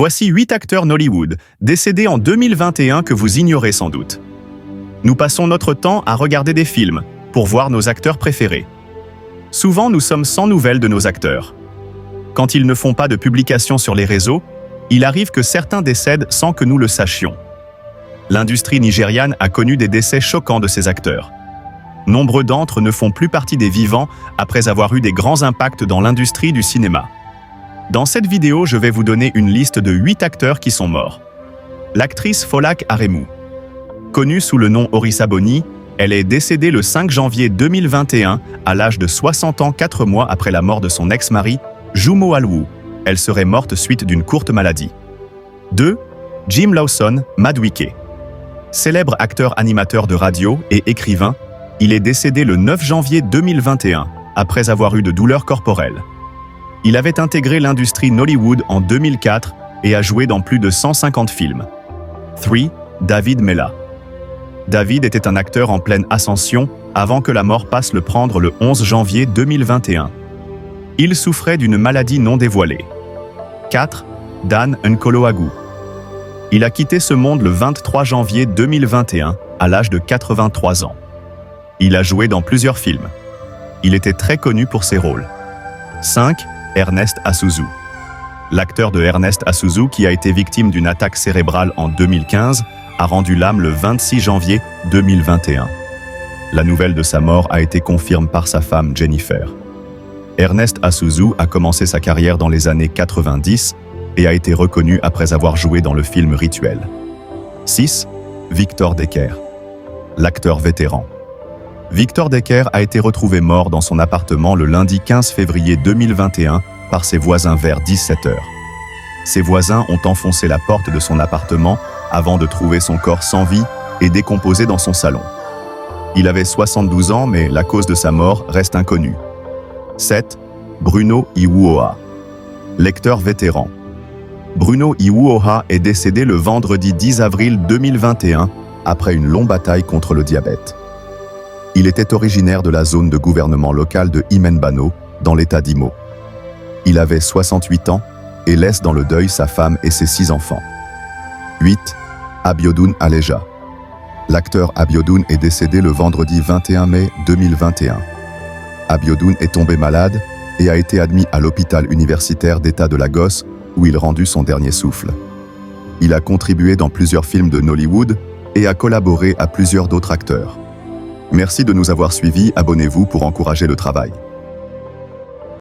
Voici 8 acteurs Nollywood, décédés en 2021 que vous ignorez sans doute. Nous passons notre temps à regarder des films, pour voir nos acteurs préférés. Souvent, nous sommes sans nouvelles de nos acteurs. Quand ils ne font pas de publications sur les réseaux, il arrive que certains décèdent sans que nous le sachions. L'industrie nigériane a connu des décès choquants de ses acteurs. Nombreux d'entre eux ne font plus partie des vivants après avoir eu des grands impacts dans l'industrie du cinéma. Dans cette vidéo, je vais vous donner une liste de 8 acteurs qui sont morts. L'actrice Folake Aremu. Connue sous le nom Orissa Bonny, elle est décédée le 5 janvier 2021 à l'âge de 60 ans 4 mois après la mort de son ex-mari, Jumo Alwu. Elle serait morte suite d'une courte maladie. 2. Jim Lawson Madueke. Célèbre acteur animateur de radio et écrivain, il est décédé le 9 janvier 2021 après avoir eu de douleurs corporelles. Il avait intégré l'industrie Nollywood en 2004 et a joué dans plus de 150 films. 3. David Mella. David était un acteur en pleine ascension avant que la mort passe le prendre le 11 janvier 2021. Il souffrait d'une maladie non dévoilée. 4. Dan Nkolo-Agwu. Il a quitté ce monde le 23 janvier 2021 à l'âge de 83 ans. Il a joué dans plusieurs films. Il était très connu pour ses rôles. 5. Ernest Asuzu. L'acteur de Ernest Asuzu, qui a été victime d'une attaque cérébrale en 2015, a rendu l'âme le 26 janvier 2021. La nouvelle de sa mort a été confirmée par sa femme Jennifer. Ernest Asuzu a commencé sa carrière dans les années 90 et a été reconnu après avoir joué dans le film Rituel. 6. Victor Decker. L'acteur vétéran. Victor Decker a été retrouvé mort dans son appartement le lundi 15 février 2021 par ses voisins vers 17 h. Ses voisins ont enfoncé la porte de son appartement avant de trouver son corps sans vie et décomposé dans son salon. Il avait 72 ans, mais la cause de sa mort reste inconnue. 7. Bruno Iwuoha. Lecteur vétéran. Bruno Iwuoha est décédé le vendredi 10 avril 2021 après une longue bataille contre le diabète. Il était originaire de la zone de gouvernement local de Imenbano, dans l'état d'Imo. Il avait 68 ans et laisse dans le deuil sa femme et ses 6 enfants. 8. Abiodun Aleja. L'acteur Abiodun est décédé le vendredi 21 mai 2021. Abiodun est tombé malade et a été admis à l'hôpital universitaire d'État de Lagos où il rendit son dernier souffle. Il a contribué dans plusieurs films de Nollywood et a collaboré à plusieurs d'autres acteurs. Merci de nous avoir suivis, abonnez-vous pour encourager le travail.